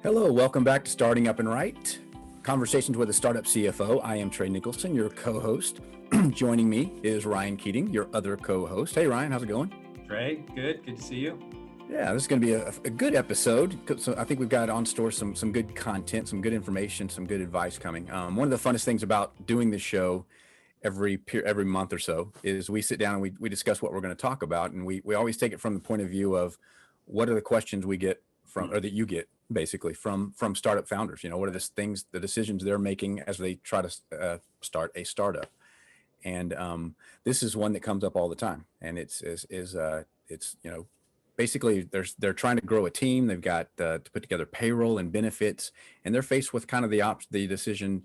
Hello, welcome back to Starting Up and Right, Conversations with a Startup CFO. I am Trey Nicholson, your co-host. Joining me is Ryan Keating, your other co-host. Hey Ryan, how's it going? Trey, good to see you. Yeah, this is going to be a good episode. So I think we've got on store some good content, some good information, some good advice coming. One of the funnest things about doing this show every month or so is we sit down and we discuss what we're going to talk about, and we always take it from the point of view of what are the questions we get from, or that you get basically from startup founders. You know, what are the decisions they're making as they try to start a startup, and this is one that comes up all the time, and it's basically they're trying to grow a team. They've got to put together payroll and benefits, and they're faced with kind of the decision: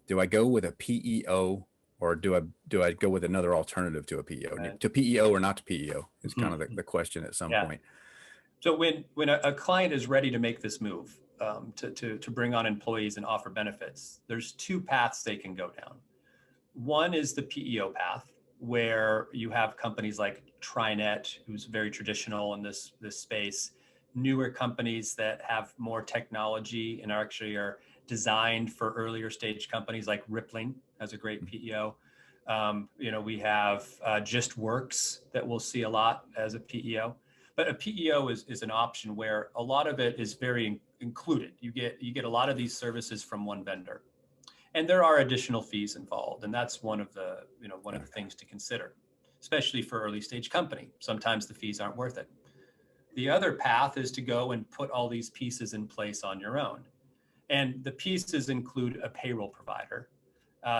do I go with a PEO or do I go with another alternative to a PEO? Right. To PEO or not to PEO is kind of the question at some point. So when a client is ready to make this move to bring on employees and offer benefits, there's two paths they can go down. One is the PEO path, where you have companies like TriNet, who's very traditional in this space, newer companies that have more technology and are designed for earlier stage companies like Rippling has a great PEO. We have Just Works that we'll see a lot as a PEO. But a PEO is an option where a lot of it is very included. You get a lot of these services from one vendor, and there are additional fees involved, and that's one of the things to consider, especially for early stage company. Sometimes the fees aren't worth it. The other path is to go and put all these pieces in place on your own, and the pieces include a payroll provider,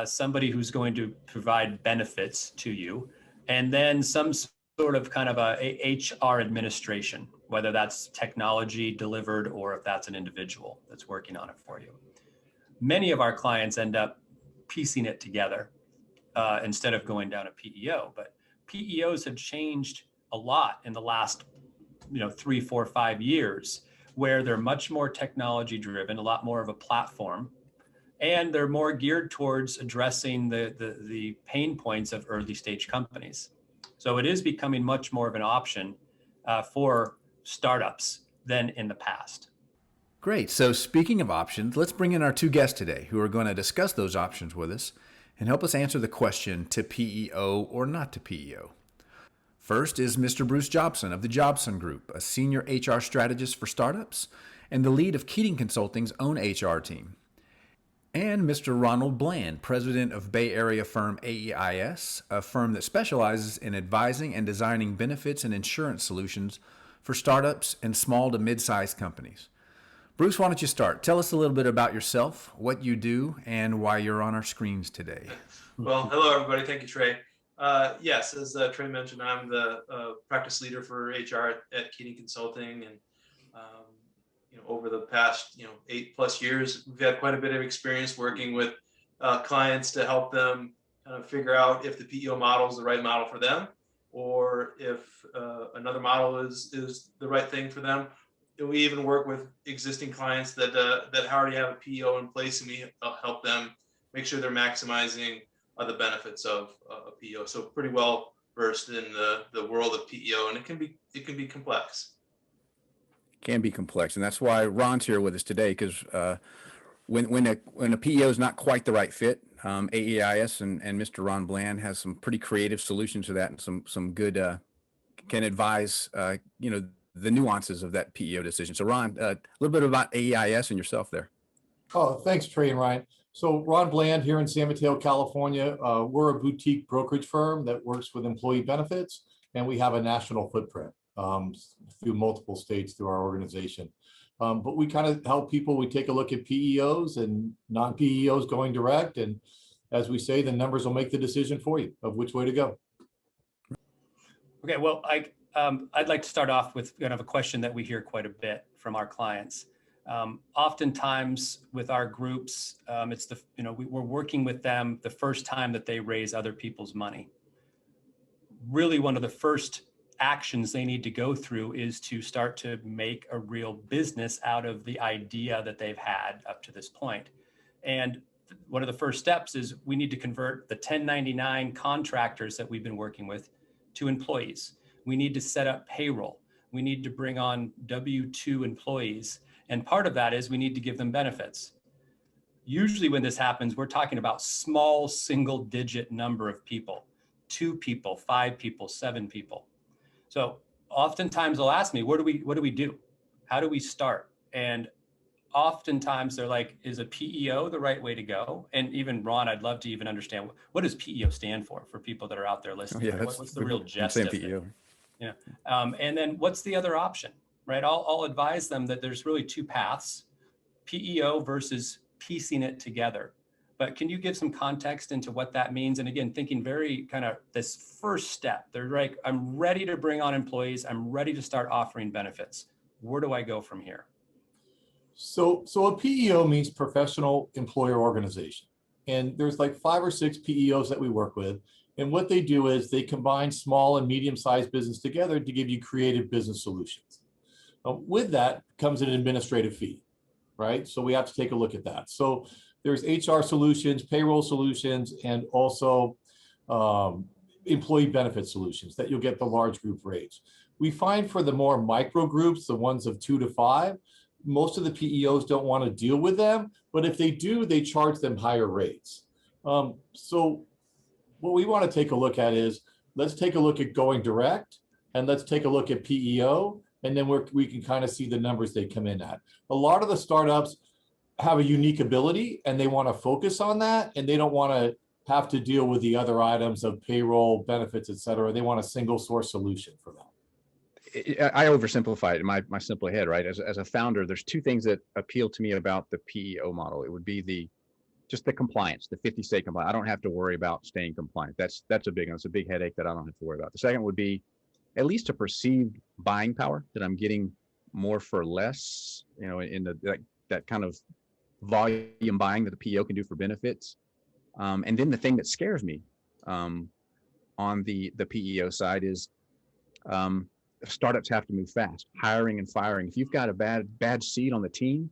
somebody who's going to provide benefits to you, and then some sort of kind of a HR administration, whether that's technology delivered or if that's an individual that's working on it for you. Many of our clients end up piecing it together instead of going down a PEO, but PEOs have changed a lot in the last 3, 4, 5 years, where they're much more technology driven, a lot more of a platform, and they're more geared towards addressing the pain points of early stage companies. So it is becoming much more of an option for startups than in the past. Great. So speaking of options, let's bring in our two guests today who are going to discuss those options with us and help us answer the question to PEO or not to PEO. First is Mr. Bruce Jobson of the Jobson Group, a senior HR strategist for startups and the lead of Keating Consulting's own HR team. And Mr. Ronald Bland, president of Bay Area firm AEIS, a firm that specializes in advising and designing benefits and insurance solutions for startups and small to mid-sized companies. Bruce, why don't you start? Tell us a little bit about yourself, what you do, and why you're on our screens today. Well, hello, everybody. Thank you, Trey. Yes, as Trey mentioned, I'm the practice leader for HR at Keating Consulting, and over the past 8+ years, we've had quite a bit of experience working with clients to help them kind of figure out if the PEO model is the right model for them, or if another model is the right thing for them. And we even work with existing clients that already have a PEO in place, and we help them make sure they're maximizing the benefits of a PEO. So pretty well versed in the world of PEO, and it can be complex. Can be complex, and that's why Ron's here with us today, because when a PEO is not quite the right fit, AEIS and Mr. Ron Bland has some pretty creative solutions to that, and some good can advise the nuances of that PEO decision. So Ron, a little bit about AEIS and yourself there. Oh, thanks, Trey and Ryan. So Ron Bland here in San Mateo, California. We're a boutique brokerage firm that works with employee benefits, and we have a national footprint through multiple states through our organization. But we kind of help people. We take a look at PEOs and non-PEOs going direct. And as we say, the numbers will make the decision for you of which way to go. Okay, well, I'd like to start off with kind of a question that we hear quite a bit from our clients. Oftentimes with our groups, we're working with them the first time that they raise other people's money. Really, one of the first actions they need to go through is to start to make a real business out of the idea that they've had up to this point. And one of the first steps is we need to convert the 1099 contractors that we've been working with to employees. We need to set up payroll. We need to bring on W-2 employees. And part of that is we need to give them benefits. Usually when this happens, we're talking about small single digit number of people, 2 people, 5 people, 7 people. So oftentimes they'll ask me, what do we do? How do we start? And oftentimes they're like, is a PEO the right way to go? And even Ron, I'd love to even understand what does PEO stand for people that are out there listening. Yeah, right? What's the real gist of PEO. it? Yeah. And then what's the other option, right? I'll advise them that there's really 2 paths, PEO versus piecing it together. But can you give some context into what that means? And again, thinking very kind of this first step, they're like, I'm ready to bring on employees. I'm ready to start offering benefits. Where do I go from here? So a PEO means professional employer organization. And there's like 5 or 6 PEOs that we work with. And what they do is they combine small and medium-sized business together to give you creative business solutions. With that comes an administrative fee, right? So we have to take a look at that. So there's HR solutions, payroll solutions, and also employee benefit solutions that you'll get the large group rates. We find for the more micro groups, the ones of 2 to 5, most of the PEOs don't want to deal with them, but if they do, they charge them higher rates. So what we want to take a look at is, let's take a look at going direct, and let's take a look at PEO, and then we can kind of see the numbers they come in at. A lot of the startups have a unique ability and they want to focus on that, and they don't want to have to deal with the other items of payroll, benefits, et cetera. They want a single source solution for that. I oversimplify it in my simple head, right? As a founder, there's 2 things that appeal to me about the PEO model. It would be just the compliance, the 50 state compliance. I don't have to worry about staying compliant. That's a big one. It's a big headache that I don't have to worry about. The second would be at least a perceived buying power, that I'm getting more for less, in that kind of volume buying that the PEO can do for benefits. And then the thing that scares me on the PEO side is startups have to move fast, hiring and firing. If you've got a bad seat on the team,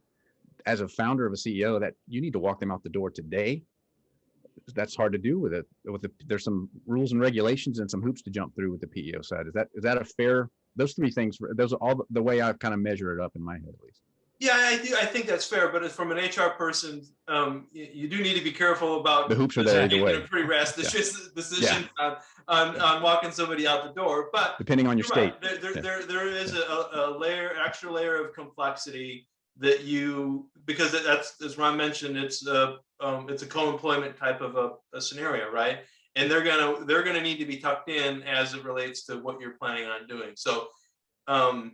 as a founder of a CEO, that you need to walk them out the door today. That's hard to do with it. There's some rules and regulations and some hoops to jump through with the PEO side. Is that a fair? Those 3 things. Those are all the way I've kind of measured it up in my head, at least. Yeah, I think that's fair. But from an HR person, you do need to be careful about the hoops are there either way. A pretty rash decision on walking somebody out the door. But depending on your state, right. There is a extra layer of complexity that because that's, as Ron mentioned, it's a co-employment type of a scenario, right? And they're gonna need to be tucked in as it relates to what you're planning on doing. So there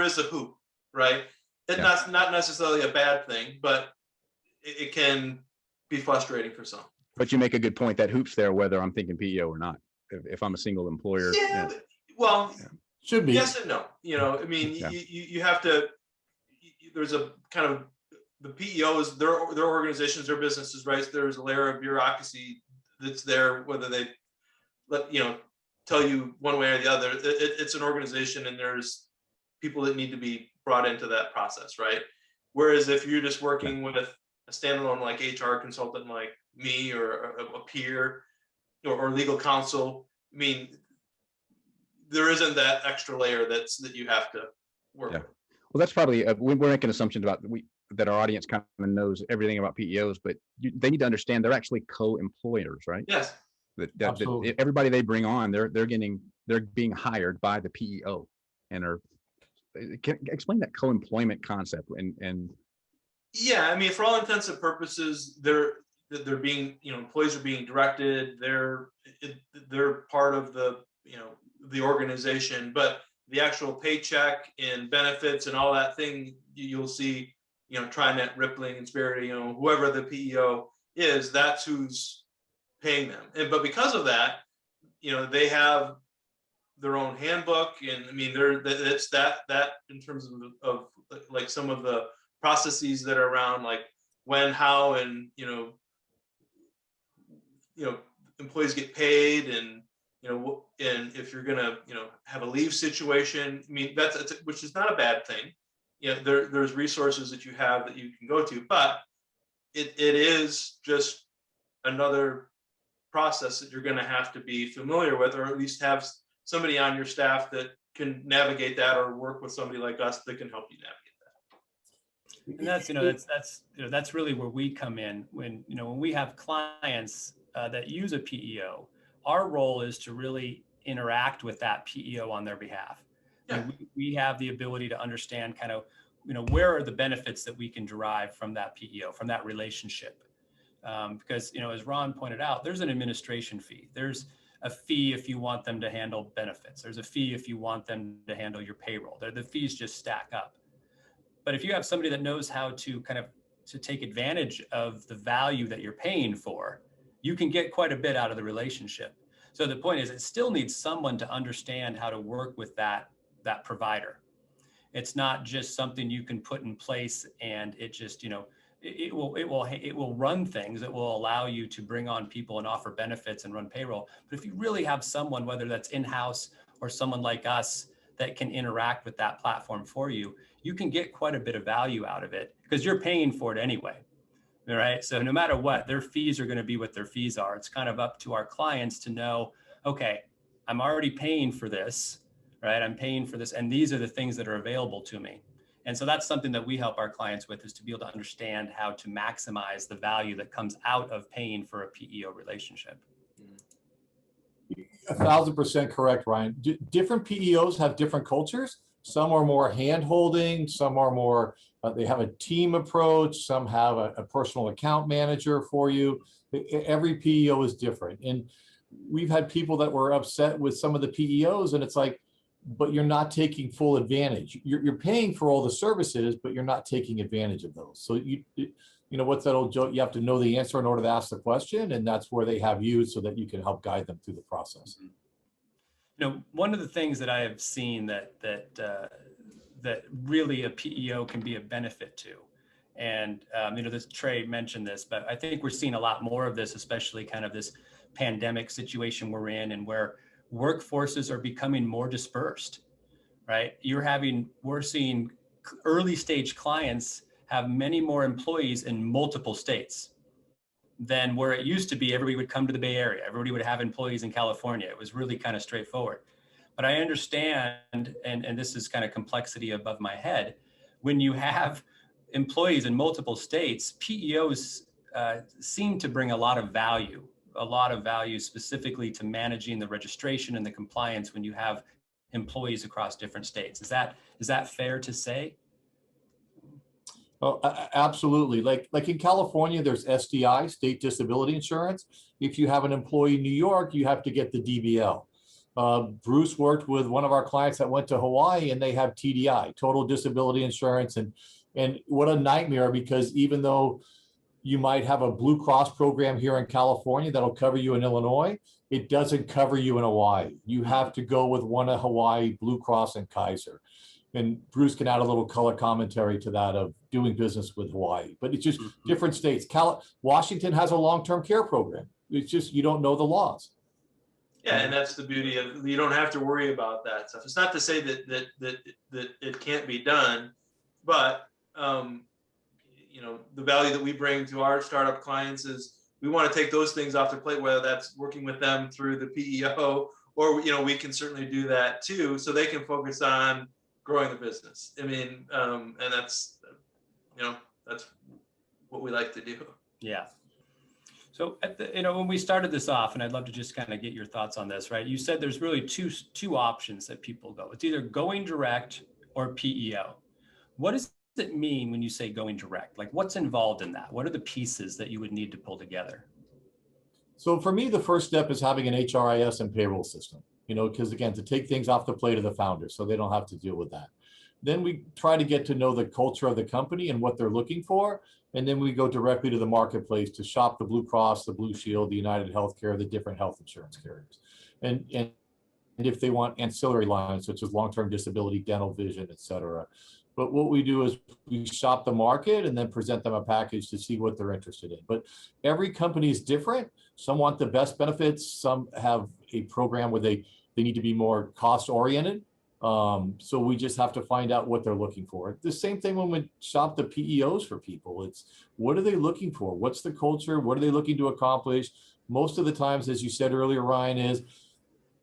is a hoop, right? It's not necessarily a bad thing, but it can be frustrating for some. But you make a good point, that hoops there, whether I'm thinking PEO or not. If I'm a single employer, Should be. Yes and no. I mean, you have to. There's a kind of the PEOs, their organizations, their businesses, right? There's a layer of bureaucracy that's there, whether they tell you one way or the other. It's an organization, and there's people that need to be brought into that process, right? Whereas if you're just working with a standalone like HR consultant like me, or a peer, or legal counsel, I mean, there isn't that extra layer that you have to work with. Well, that's probably we're making assumptions about that our audience kind of knows everything about PEOs, but they need to understand they're actually co-employers, right? Yes. That everybody they bring on, they're being hired by the PEO, and can explain that co-employment concept and. Yeah, I mean, for all intents and purposes, they're being, employees are being directed. They're part of the organization, but the actual paycheck and benefits and all that thing, you'll see, TriNet, Rippling, Insperity, whoever the PEO is, that's who's paying them. But because of that, they have their own handbook, and I mean, it's that in terms of like some of the processes that are around, like when, how, and employees get paid, and and if you're gonna have a leave situation, I mean, which is not a bad thing. There's resources that you have that you can go to, but it is just another process that you're going to have to be familiar with, or at least have somebody on your staff that can navigate that, or work with somebody like us that can help you navigate. And that's really where we come in. When we have clients that use a PEO, our role is to really interact with that PEO on their behalf. Yeah. We have the ability to understand kind of, where are the benefits that we can derive from that PEO, from that relationship. Because, as Ron pointed out, there's an administration fee. There's a fee if you want them to handle benefits. There's a fee if you want them to handle your payroll. The fees just stack up. But if you have somebody that knows how to to take advantage of the value that you're paying for, you can get quite a bit out of the relationship. So the point is, it still needs someone to understand how to work with that provider. It's not just something you can put in place and it just, it will run things. It will allow you to bring on people and offer benefits and run payroll. But if you really have someone, whether that's in-house or someone like us, that can interact with that platform for you, you can get quite a bit of value out of it because you're paying for it anyway. All right. So no matter what, their fees are going to be what their fees are. It's kind of up to our clients to know, okay, I'm already paying for this, right? I'm paying for this, and these are the things that are available to me. And so that's something that we help our clients with, is to be able to understand how to maximize the value that comes out of paying for a PEO relationship. 1,000% correct, Ryan. Different PEOs have different cultures. Some are more hand-holding, some are more, they have a team approach, some have a personal account manager for you. Every PEO is different. And we've had people that were upset with some of the PEOs, and it's like, but you're not taking full advantage. You're paying for all the services, but you're not taking advantage of those. So what's that old joke? You have to know the answer in order to ask the question, and that's where they have you so that you can help guide them through the process. One of the things that I have seen that really a PEO can be a benefit to, and this Trey mentioned this, but I think we're seeing a lot more of this, especially kind of this pandemic situation we're in, and where workforces are becoming more dispersed, right? We're seeing early stage clients have many more employees in multiple states than where it used to be. Everybody would come to the Bay Area. Everybody would have employees in California. It was really kind of straightforward. But I understand, and this is kind of complexity above my head, when you have employees in multiple states, PEOs seem to bring a lot of value specifically to managing the registration and the compliance when you have employees across different states. Is that fair to say? Oh, absolutely. Like in California, there's SDI, state disability insurance. If you have an employee in New York, you have to get the DBL. Bruce worked with one of our clients that went to Hawaii, and they have TDI, total disability insurance. And what a nightmare, because even though you might have a Blue Cross program here in California that'll cover you in Illinois, it doesn't cover you in Hawaii. You have to go with one of Hawaii, Blue Cross and Kaiser. And Bruce can add a little color commentary to that of doing business with Hawaii, but it's just different states. Washington has a long-term care program. It's just, you don't know the laws. Yeah, and that's the beauty of, you don't have to worry about that stuff. It's not to say that it can't be done, but the value that we bring to our startup clients is we want to take those things off the plate, whether that's working with them through the PEO, or we can certainly do that too, so they can focus on growing the business. I mean, and that's what we like to do. Yeah. So when we started this off, and I'd love to just kind of get your thoughts on this, right? You said there's really two options that people go. It's either going direct or PEO. What does it mean when you say going direct? Like, what's involved in that? What are the pieces that you would need to pull together? So for me, the first step is having an HRIS and payroll system, because again, to take things off the plate of the founder so they don't have to deal with that. Then we try to get to know the culture of the company and what they're looking for. And then we go directly to the marketplace to shop the Blue Cross, the Blue Shield, the United Healthcare, the different health insurance carriers. And if they want ancillary lines, such as long-term disability, dental, vision, et cetera. But what we do is we shop the market and then present them a package to see what they're interested in. But every company is different. Some want the best benefits. Some have a program where they need to be more cost-oriented. So we just have to find out what they're looking for. The same thing when we shop the PEOs for people. It's, what are they looking for? What's the culture? What are they looking to accomplish? Most of the times, as you said earlier, Ryan, is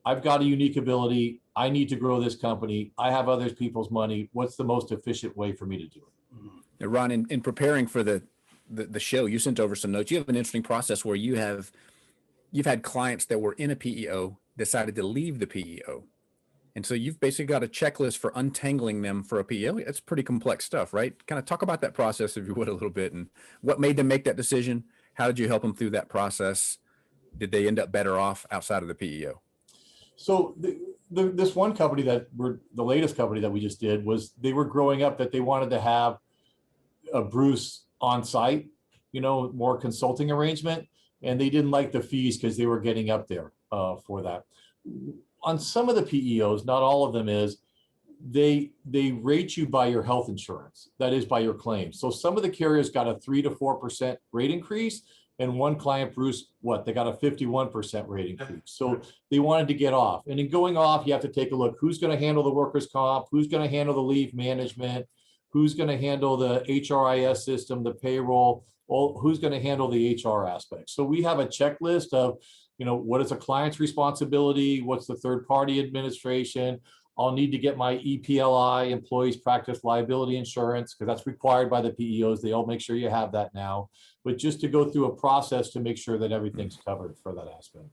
I've got a unique ability. I need to grow this company. I have other people's money. What's the most efficient way for me to do it? Now, Ron, in preparing for the show, you sent over some notes. You have an interesting process where you've had clients that were in a PEO decided to leave the PEO. And so you've basically got a checklist for untangling them for a PEO. It's pretty complex stuff, right? Kind of talk about that process, if you would, a little bit, and what made them make that decision. How did you help them through that process? Did they end up better off outside of the PEO? So this one company the latest company that we just did was they were growing up that they wanted to have a Bruce on site, more consulting arrangement, and they didn't like the fees because they were getting up there for that. On some of the PEOs, not all of them is, they rate you by your health insurance, that is by your claims. So some of the carriers got a 3 to 4% rate increase, and one client, Bruce, they got a 51% rate increase. So they wanted to get off. And in going off, you have to take a look, who's going to handle the workers' comp, who's going to handle the leave management, who's going to handle the HRIS system, the payroll, who's going to handle the HR aspect. So we have a checklist of, what is a client's responsibility? What's the third-party administration? I'll need to get my EPLI, Employees Practice Liability Insurance, because that's required by the PEOs. They all make sure you have that now. But just to go through a process to make sure that everything's covered for that aspect.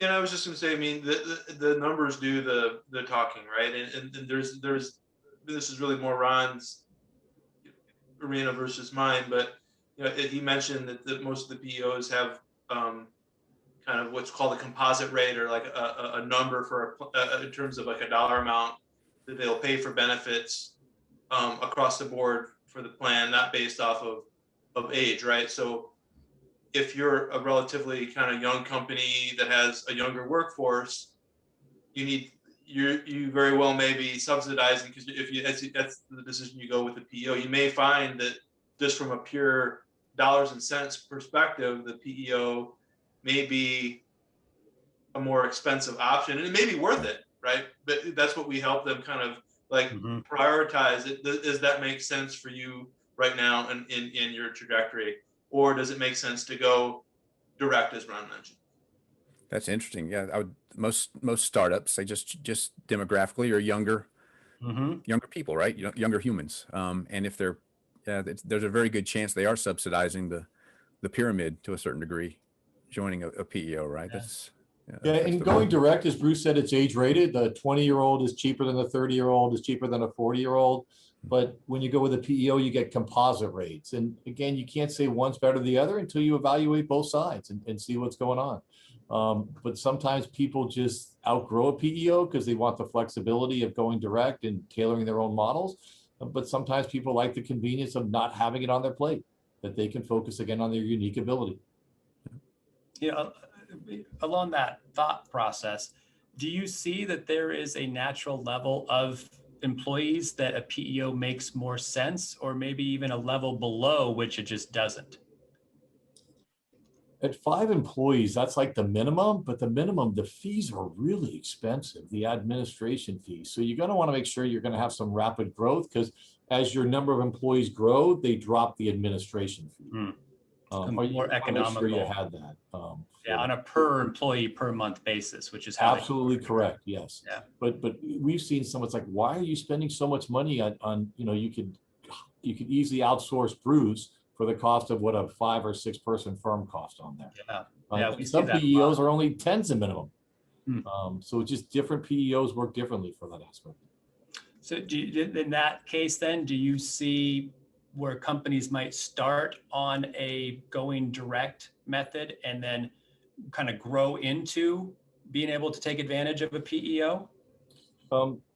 And I was just going to say, I mean, the numbers do the talking, right? And there's this is really more Ron's arena versus mine, but he mentioned that most of the PEOs have kind of what's called a composite rate, or like a number for in terms of like a dollar amount that they'll pay for benefits across the board for the plan, not based off of age, right? So if you're a relatively kind of young company that has a younger workforce, you very well may be subsidizing, because that's the decision you go with the PEO. You may find that just from a pure dollars and cents perspective, the PEO may be a more expensive option, and it may be worth it, right? But that's what we help them kind of like prioritize it. Does that make sense for you right now in your trajectory, or does it make sense to go direct, as Ron mentioned? That's interesting. Yeah, most startups, they just demographically are younger people, right? Younger humans. And if there's a very good chance they are subsidizing the pyramid to a certain degree, joining a PEO, right? And going direct, as Bruce said, it's age rated. The 20-year-old is cheaper than the 30-year-old, is cheaper than a 40-year-old. But when you go with a PEO, you get composite rates. And again, you can't say one's better than the other until you evaluate both sides and see what's going on. But sometimes people just outgrow a PEO because they want the flexibility of going direct and tailoring their own models. But sometimes people like the convenience of not having it on their plate, that they can focus again on their unique ability. Along that thought process, do you see that there is a natural level of employees that a PEO makes more sense, or maybe even a level below which it just doesn't? At 5 employees, that's like the minimum, but the fees are really expensive, the administration fees. So you're going to want to make sure you're going to have some rapid growth, because as your number of employees grow, they drop the administration fee. More economical. Make sure you had that. On a per employee per month basis, which is how absolutely correct. Yes. Yeah. But we've seen someone's like, why are you spending so much money on you could easily outsource Bruce for the cost of what a 5 or 6 person firm cost on there. Some PEOs are only tens of minimum. So just different PEOs work differently for that aspect. So in that case, then, do you see where companies might start on a going direct method and then kind of grow into being able to take advantage of a PEO?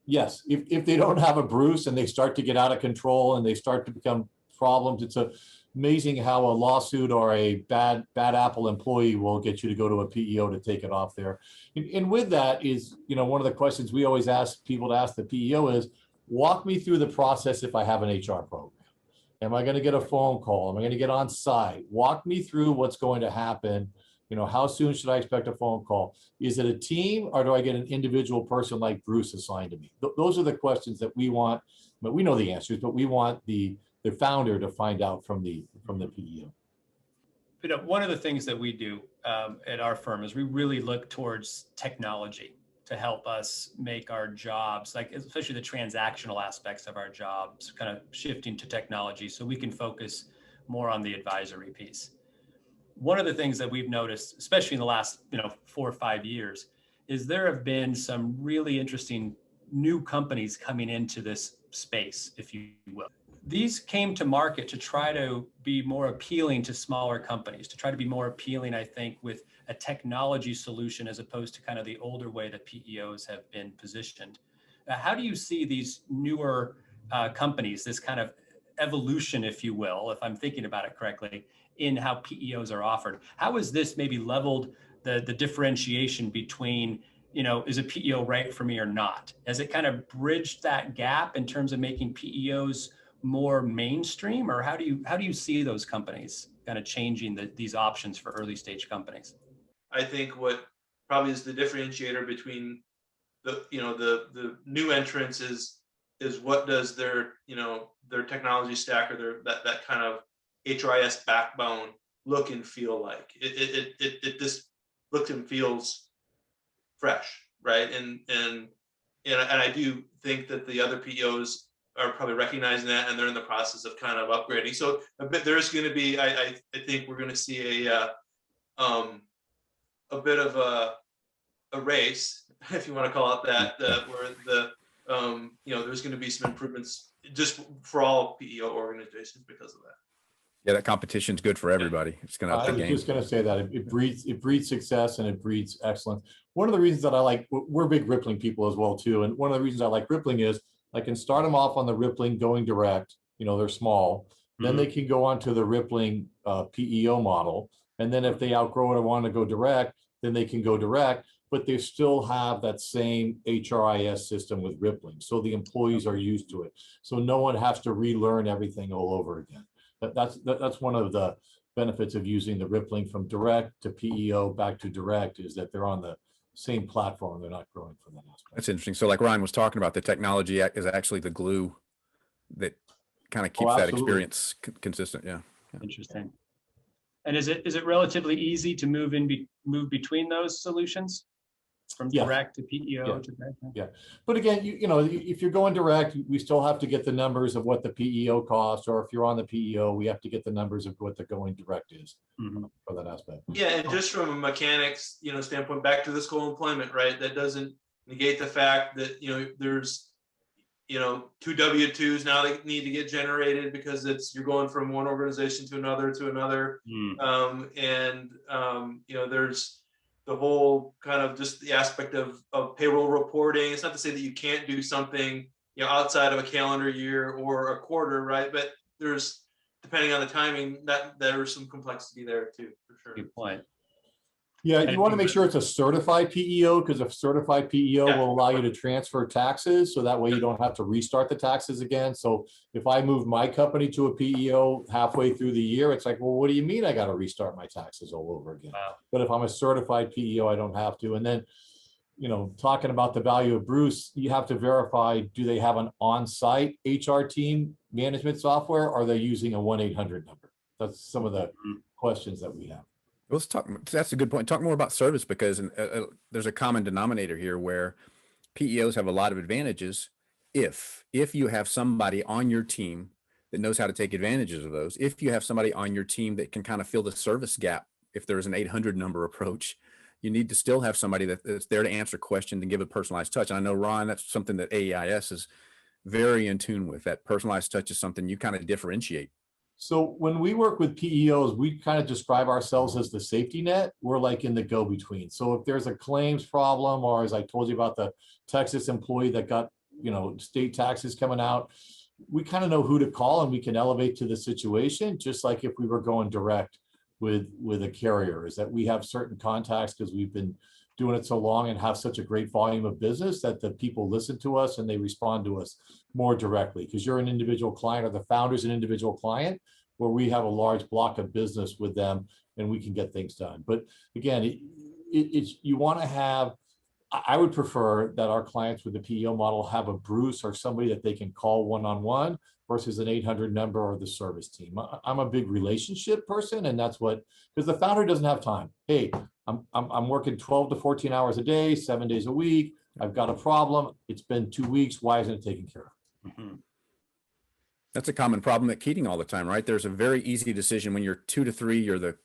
Yes, if they don't have a Bruce and they start to get out of control and they start to become problems, it's amazing how a lawsuit or a bad apple employee will get you to go to a PEO to take it off there. And with that is, one of the questions we always ask people to ask the PEO is, walk me through the process if I have an HR program. Am I going to get a phone call? Am I going to get on site? Walk me through what's going to happen. How soon should I expect a phone call? Is it a team, or do I get an individual person like Bruce assigned to me? Those are the questions that we want, but we know the answers, but we want the founder to find out from the PEO. One of the things that we do at our firm is we really look towards technology to help us make our jobs, like especially the transactional aspects of our jobs, kind of shifting to technology so we can focus more on the advisory piece. One of the things that we've noticed, especially in the last 4 or 5 years, is there have been some really interesting new companies coming into this space, if you will. These came to market to try to be more appealing to smaller companies, to try to be more appealing, I think, with a technology solution as opposed to kind of the older way that PEOs have been positioned. How do you see these newer companies, this kind of evolution, if you will, if I'm thinking about it correctly, in how PEOs are offered? How has this maybe leveled the differentiation between, is a PEO right for me or not? Has it kind of bridged that gap in terms of making PEOs more mainstream, or how do you see those companies kind of changing these options for early stage companies? I think what probably is the differentiator between the new entrants is what does their technology stack or that kind of HRIS backbone look and feel like. It just looks and feels fresh, right? And I do think that the other PEOs are probably recognizing that, and they're in the process of kind of upgrading. So there's going to be, I think we're going to see a bit of a race, if you want to call it that, where there's going to be some improvements just for all PEO organizations because of that. Yeah, that competition's good for everybody. It's going to up the game. I was just going to say that it breeds success and it breeds excellence. One of the reasons that I like, we're big Rippling people as well too, and one of the reasons I like Rippling is I can start them off on the Rippling going direct. They're small. Then they can go on to the Rippling PEO model, and then if they outgrow it or want to go direct, then they can go direct. But they still have that same HRIS system with Rippling, so the employees are used to it. So no one has to relearn everything all over again. That's one of the benefits of using the Rippling from direct to PEO back to direct, is that they're on the same platform. They're not growing from that aspect. That's interesting. So like Ryan was talking about, the technology is actually the glue that kind of keeps that experience consistent. Yeah. Interesting. And is it relatively easy to move between those solutions? From direct to PEO to direct? Yeah. But again, if you're going direct, we still have to get the numbers of what the PEO costs, or if you're on the PEO, we have to get the numbers of what the going direct is for that aspect. Yeah, and just from a mechanics, standpoint, back to this whole employment, right? That doesn't negate the fact that, there's, 2 W-2s now that need to get generated because you're going from one organization to another. There's the whole kind of just the aspect of payroll reporting. It's not to say that you can't do something, outside of a calendar year or a quarter, right? But there's, depending on the timing, that there's some complexity there too, for sure. Good point. Yeah, you want to make sure it's a certified PEO, because a certified PEO will allow you to transfer taxes, so that way you don't have to restart the taxes again. So if I move my company to a PEO halfway through the year, it's like, well, what do you mean I got to restart my taxes all over again? Wow. But if I'm a certified PEO, I don't have to. And then, talking about the value of Bruce, you have to verify, do they have an on-site HR team management software, or are they using a 1-800 number? That's some of the questions that we have. Let's talk. That's a good point. Talk more about service, because there's a common denominator here where PEOs have a lot of advantages if you have somebody on your team that knows how to take advantages of those. If you have somebody on your team that can kind of fill the service gap, if there's an 800 number approach, you need to still have somebody that's there to answer questions and give a personalized touch. And I know, Ron, that's something that AEIS is very in tune with. That personalized touch is something you kind of differentiate. So when we work with PEOs, we kind of describe ourselves as the safety net. We're like in the go-between. So if there's a claims problem, or as I told you about the Texas employee that got, state taxes coming out, we kind of know who to call, and we can elevate to the situation, just like if we were going direct with a carrier. Is that we have certain contacts because we've been doing it so long and have such a great volume of business that the people listen to us and they respond to us more directly, because you're an individual client, or the founder's an individual client, where we have a large block of business with them and we can get things done. But again, it's you want to have I would prefer that our clients with the PEO model have a Bruce or somebody that they can call one-on-one versus an 800 number or the service team. I'm a big relationship person, and that's what, because the founder doesn't have time. Hey, I'm working 12 to 14 hours a day, 7 days a week. I've got a problem. It's been 2 weeks. Why isn't it taken care of? Mhm. That's a common problem at Keating all the time, right? There's a very easy decision when you're 2 to 3, you're the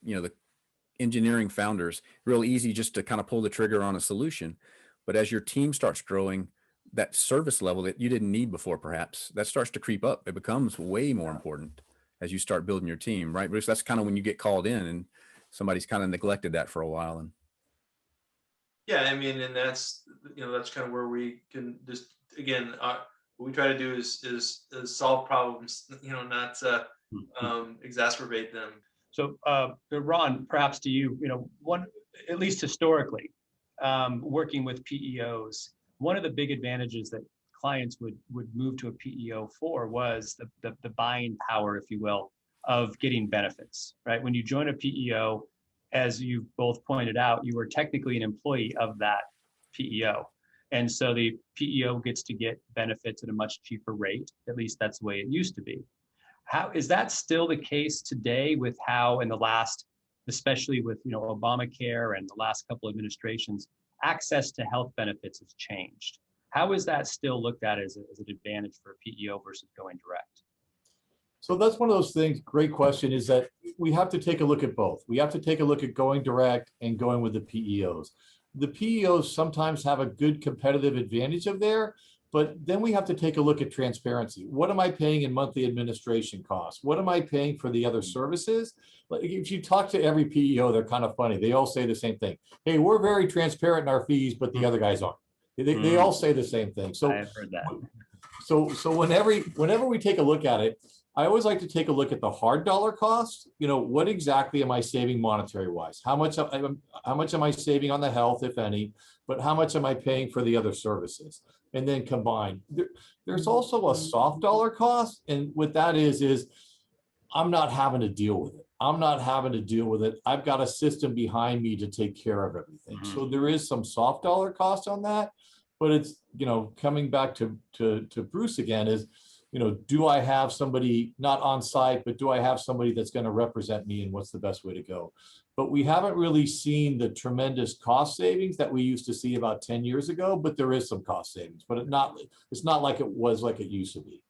engineering founders, real easy just to kind of pull the trigger on a solution. But as your team starts growing, that service level that you didn't need before, perhaps, that starts to creep up. It becomes way more important as you start building your team, right, Bruce? That's kind of when you get called in and somebody's kind of neglected that for a while. And Yeah, I mean, and that's kind of where we can just, again, what we try to do is solve problems, not exacerbate them. So, Ron, perhaps to you, one, at least historically, working with PEOs, one of the big advantages that clients would move to a PEO for was the buying power, if you will, of getting benefits, right? When you join a PEO, as you both pointed out, you are technically an employee of that PEO. And so the PEO gets to get benefits at a much cheaper rate. At least that's the way it used to be. How is that still the case today with how in the last, especially with Obamacare and the last couple administrations, access to health benefits has changed? How is that still looked at as an advantage for a PEO versus going direct? So that's one of those things, great question, is that we have to take a look at both. We have to take a look at going direct and going with the PEOs. The PEOs sometimes have a good competitive advantage of there, but then we have to take a look at transparency. What am I paying in monthly administration costs? What am I paying for the other services? Like if you talk to every PEO, they're kind of funny. They all say the same thing. Hey, we're very transparent in our fees, but the other guys aren't. They all say the same thing. So I've heard that. So whenever we take a look at it, I always like to take a look at the hard dollar cost. What exactly am I saving monetary wise? How much am I saving on the health, if any, but how much am I paying for the other services? And then combine. There's also a soft dollar cost. And what that is I'm not having to deal with it. I've got a system behind me to take care of everything. Mm-hmm. So there is some soft dollar cost on that, but it's, coming back to Bruce again is, do I have somebody not on site, but do I have somebody that's going to represent me and what's the best way to go? But we haven't really seen the tremendous cost savings that we used to see about 10 years ago, but there is some cost savings, but it's not like it was like it used to be.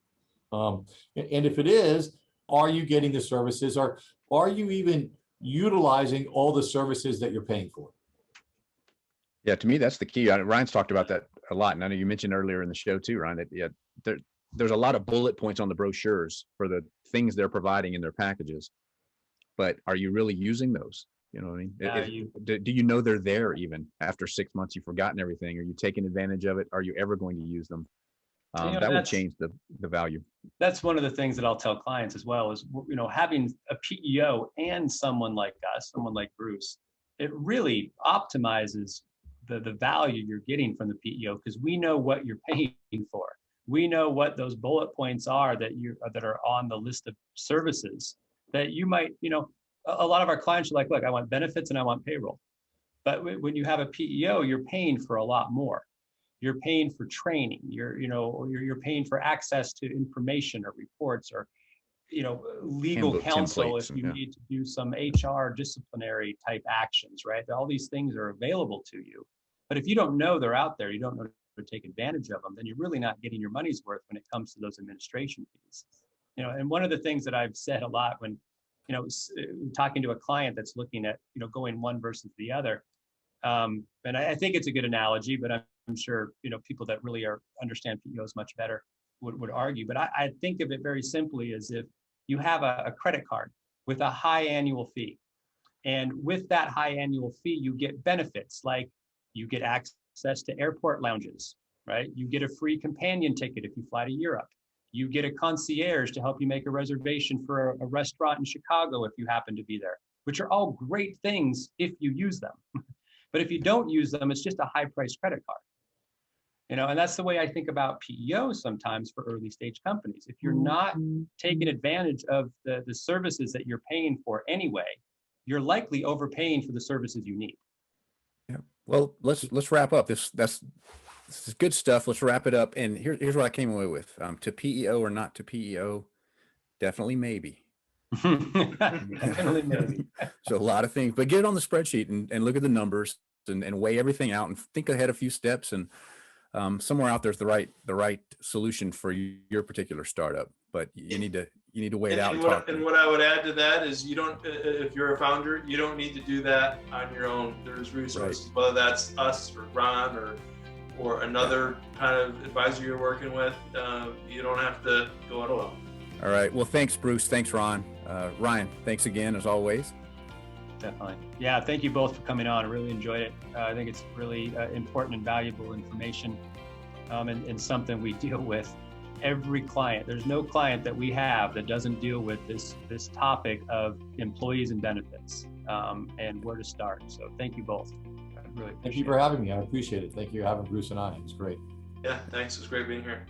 And if it is, are you getting the services, or are you even utilizing all the services that you're paying for? Yeah, to me, that's the key. Ryan's talked about that a lot. And I know you mentioned earlier in the show too, Ryan, that there's a lot of bullet points on the brochures for the things they're providing in their packages, but are you really using those? You know what I mean? Do you know they're there even after 6 months? You've forgotten everything. Are you taking advantage of it? Are you ever going to use them? That would change the value. That's one of the things that I'll tell clients as well is, having a PEO and someone like us, someone like Bruce, it really optimizes the value you're getting from the PEO, because we know what you're paying for. We know what those bullet points are that are on the list of services that you might, a lot of our clients are like, look, I want benefits and I want payroll. But when you have a PEO, you're paying for a lot more. You're paying for training. You're paying for access to information or reports or, legal Handbook counsel templates, if you need to do some HR disciplinary type actions, right? All these things are available to you. But if you don't know they're out there, you don't know to take advantage of them, then you're really not getting your money's worth when it comes to those administration fees. And one of the things that I've said a lot when, talking to a client that's looking at, going one versus the other, and I think it's a good analogy, but I'm sure, people that really understand PEOs much better would argue. But I think of it very simply as if you have a credit card with a high annual fee. And with that high annual fee, you get benefits like you get access to airport lounges, right? You get a free companion ticket if you fly to Europe. You get a concierge to help you make a reservation for a restaurant in Chicago if you happen to be there, which are all great things if you use them. But if you don't use them, it's just a high-priced credit card. And that's the way I think about PEOs sometimes for early stage companies. If you're not taking advantage of the services that you're paying for anyway, you're likely overpaying for the services you need. Yeah. Well, let's wrap up. This is good stuff. Let's wrap it up. And here's what I came away with. To PEO or not to PEO, definitely maybe. Definitely maybe. So a lot of things, but get it on the spreadsheet and look at the numbers and weigh everything out and think ahead a few steps, and somewhere out there's the right solution for your particular startup. But you need to weigh it out. And what I would add to that is, you don't, if you're a founder, you don't need to do that on your own. There's resources, whether that's us or Ron or another kind of advisor you're working with. You don't have to go it alone. All right. Well, thanks, Bruce. Thanks, Ron. Ryan, thanks again, as always. Definitely. Yeah, thank you both for coming on. I really enjoyed it. I think it's really important and valuable information, and something we deal with every client. There's no client that we have that doesn't deal with this topic of employees and benefits, and where to start. So thank you both. I really appreciate it. Thank you for having me. I appreciate it. Thank you for having Bruce and I. It was great. Yeah, thanks. It was great being here.